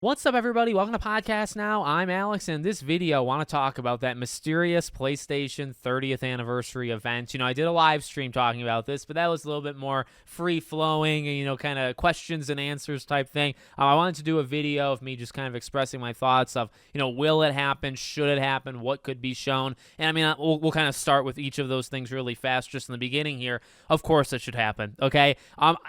What's up, everybody? Welcome to Podcast Now. I'm Alex, and in this video, I want to talk about that mysterious PlayStation 30th anniversary event. I did a live stream talking about this, but that was a little bit more free-flowing and, kind of questions and answers type thing. I wanted to do a video of me just kind of expressing my thoughts of, will it happen? Should it happen? What could be shown? And, we'll kind of start with each of those things really fast just in the beginning here. Of course it should happen, okay?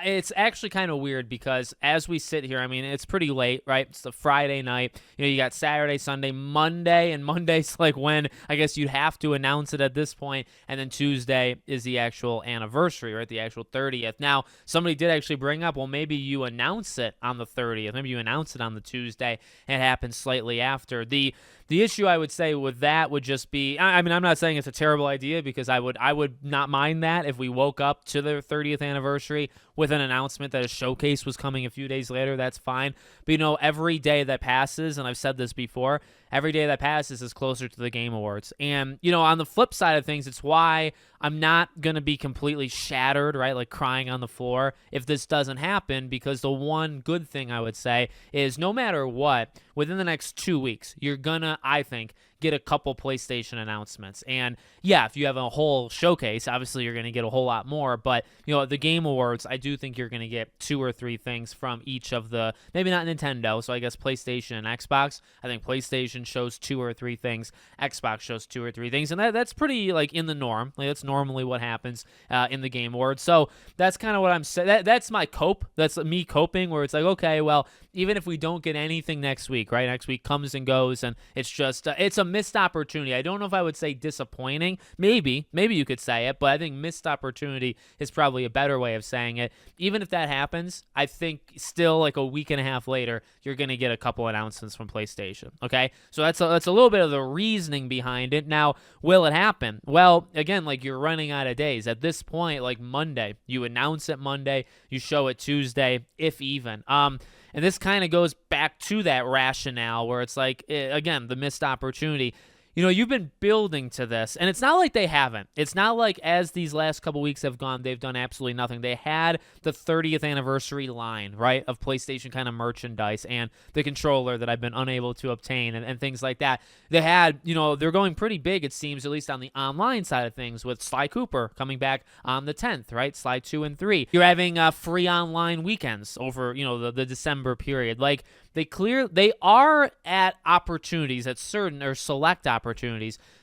It's actually kind of weird because as we sit here, it's pretty late, right? It's the Friday night. You got Saturday, Sunday, Monday, and Monday's like when I guess you'd have to announce it at this point, and then Tuesday is the actual anniversary, right? The actual 30th. Now, somebody did actually bring up, well, maybe you announce it on the 30th. Maybe you announce it on the Tuesday, and it happens slightly after. The issue I would say with that would just be, I'm not saying it's a terrible idea because I would not mind that if we woke up to the 30th anniversary with an announcement that a showcase was coming a few days later. That's fine. But every day that passes, and I've said this before, every day that passes is closer to the Game Awards. And, on the flip side of things, it's why I'm not going to be completely shattered, right, like crying on the floor if this doesn't happen, because the one good thing I would say is no matter what, within the next 2 weeks, you're going to, I think, get a couple PlayStation announcements. And yeah, if you have a whole showcase, obviously you're going to get a whole lot more. But, the Game Awards, I do think you're going to get 2 or 3 things from each of the, maybe not Nintendo, so I guess PlayStation and Xbox. I think PlayStation shows 2 or 3 things. Xbox shows 2 or 3 things. And that's pretty, in the norm. That's normally what happens in the Game Awards. So that's kind of what I'm saying. That's my cope. That's me coping, where it's like, okay, well, even if we don't get anything next week, right? Next week comes and goes, and it's just, it's a missed opportunity. I don't know if I would say disappointing. Maybe you could say it, but I think missed opportunity is probably a better way of saying it. Even if that happens, I think still like a week and a half later, you're going to get a couple announcements from PlayStation, okay? So that's a little bit of the reasoning behind it. Now, will it happen? Well, again, you're running out of days. At this point, Monday, you announce it Monday, you show it Tuesday, if even. And this kind of goes back to that rationale where it's again, the missed opportunity. You've been building to this, and it's not like they haven't. It's not like as these last couple weeks have gone, they've done absolutely nothing. They had the 30th anniversary line, right, of PlayStation kind of merchandise and the controller that I've been unable to obtain and things like that. They had, they're going pretty big, it seems, at least on the online side of things, with Sly Cooper coming back on the 10th, right, Sly 2 and 3. You're having free online weekends over, the December period. They are at opportunities, at certain or select opportunities.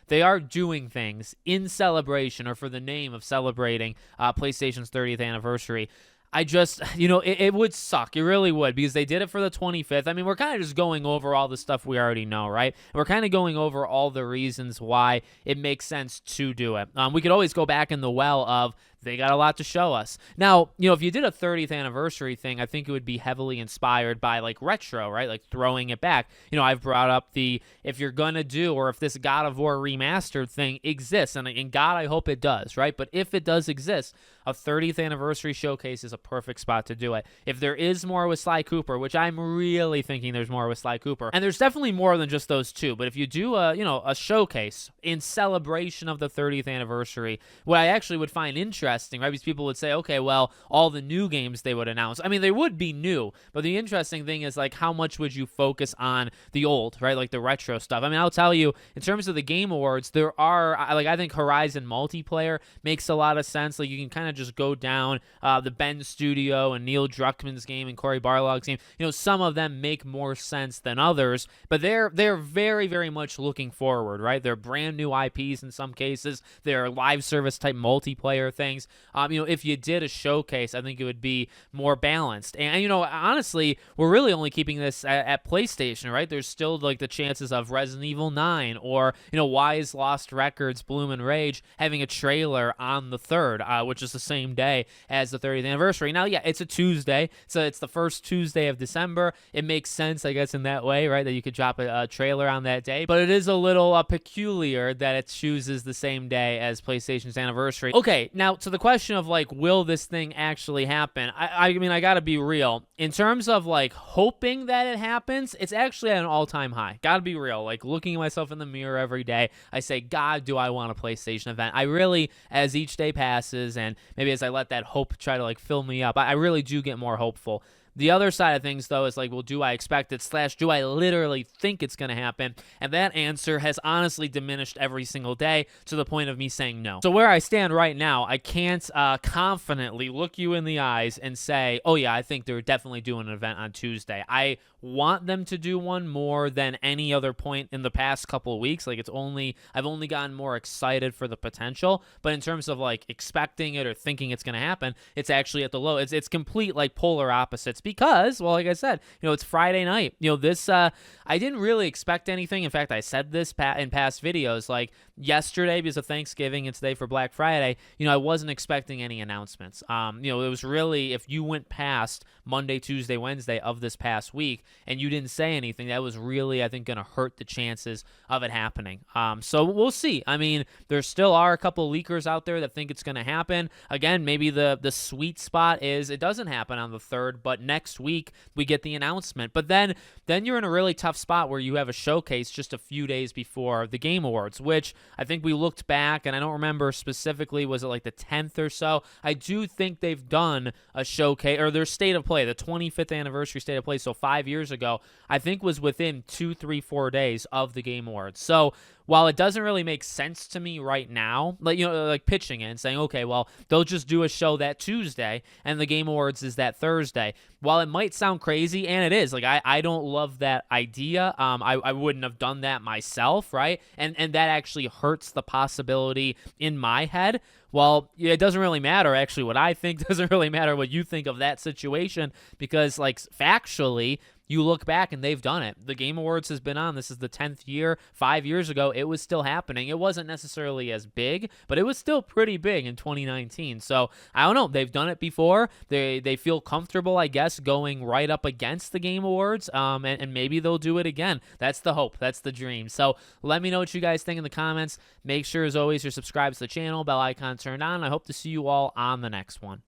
They are doing things in celebration or for the name of celebrating PlayStation's 30th anniversary. I just, it would suck. It really would, because they did it for the 25th. We're kind of just going over all the stuff we already know, right? We're kind of going over all the reasons why it makes sense to do it. We could always go back in the well of, they got a lot to show us. Now, if you did a 30th anniversary thing, I think it would be heavily inspired by retro, right? Throwing it back. I've brought up if you're going to do, or if this God of War remastered thing exists, and God, I hope it does, right? But if it does exist, a 30th anniversary showcase is a perfect spot to do it. If there is more with Sly Cooper, which I'm really thinking there's more with Sly Cooper, and there's definitely more than just those two, but if you do a showcase in celebration of the 30th anniversary, what I actually would find interesting, right? Because people would say, okay, well, all the new games they would announce. They would be new, but the interesting thing is how much would you focus on the old, right? The retro stuff. I'll tell you, in terms of the Game Awards, there are, I think Horizon multiplayer makes a lot of sense. You can kind of just go down the Ben Studio and Neil Druckmann's game and Cory Barlog's game. Some of them make more sense than others, but they're very, very much looking forward, right? They're brand new IPs in some cases. They're live service type multiplayer things. If you did a showcase, I think it would be more balanced. And honestly, we're really only keeping this at PlayStation, right? There's still the chances of Resident Evil 9 or, Wise Lost Records, Bloom and Rage having a trailer on the 3rd, which is the same day as the 30th anniversary. Now, yeah, it's a Tuesday, so it's the first Tuesday of December. It makes sense, I guess, in that way, right, that you could drop a trailer on that day. But it is a little peculiar that it chooses the same day as PlayStation's anniversary. Okay, now to the question of will this thing actually happen? I gotta be real. In terms of hoping that it happens, it's actually at an all-time high. Gotta be real. Looking at myself in the mirror every day, I say, God, do I want a PlayStation event? I really, as each day passes, and maybe as I let that hope try to fill me up, I really do get more hopeful. The other side of things, though, is like, well, do I expect it / do I literally think it's going to happen? And that answer has honestly diminished every single day to the point of me saying no. So where I stand right now, I can't confidently look you in the eyes and say, oh yeah, I think they're definitely doing an event on Tuesday. I want them to do one more than any other point in the past couple of weeks. Like, I've only gotten more excited for the potential, but in terms of like expecting it or thinking it's going to happen, it's actually at the low. It's complete like polar opposites because, well, like I said, it's Friday night. This I didn't really expect anything. In fact, I said this in past videos, like yesterday because of Thanksgiving and today for Black Friday, I wasn't expecting any announcements. It was really, if you went past Monday, Tuesday, Wednesday of this past week and you didn't say anything, that was really, I think, going to hurt the chances of it happening. So we'll see. I mean, there still are a couple leakers out there that think it's going to happen. Again, maybe the sweet spot is it doesn't happen on the 3rd, but next week we get the announcement. But then you're in a really tough spot where you have a showcase just a few days before the Game Awards, which I think we looked back, and I don't remember specifically, was it like the 10th or so? I do think they've done a showcase, or their State of Play, the 25th anniversary State of Play, so 5 years ago, I think was within 2, 3, 4 days of the Game Awards. So while it doesn't really make sense to me right now, like pitching it and saying, okay, well, they'll just do a show that Tuesday and the Game Awards is that Thursday. While it might sound crazy, and it is, like I don't love that idea. I wouldn't have done that myself, right? And that actually hurts the possibility in my head. Well, it doesn't really matter, actually. What I think doesn't really matter what you think of that situation because, like, factually, you look back and they've done it. The Game Awards has been on. This is the 10th year. 5 years ago, it was still happening. It wasn't necessarily as big, but it was still pretty big in 2019. So, I don't know. They've done it before. They feel comfortable, I guess, going right up against the Game Awards, and maybe they'll do it again. That's the hope. That's the dream. So, let me know what you guys think in the comments. Make sure, as always, you're subscribed to the channel, bell icon turned on. I hope to see you all on the next one.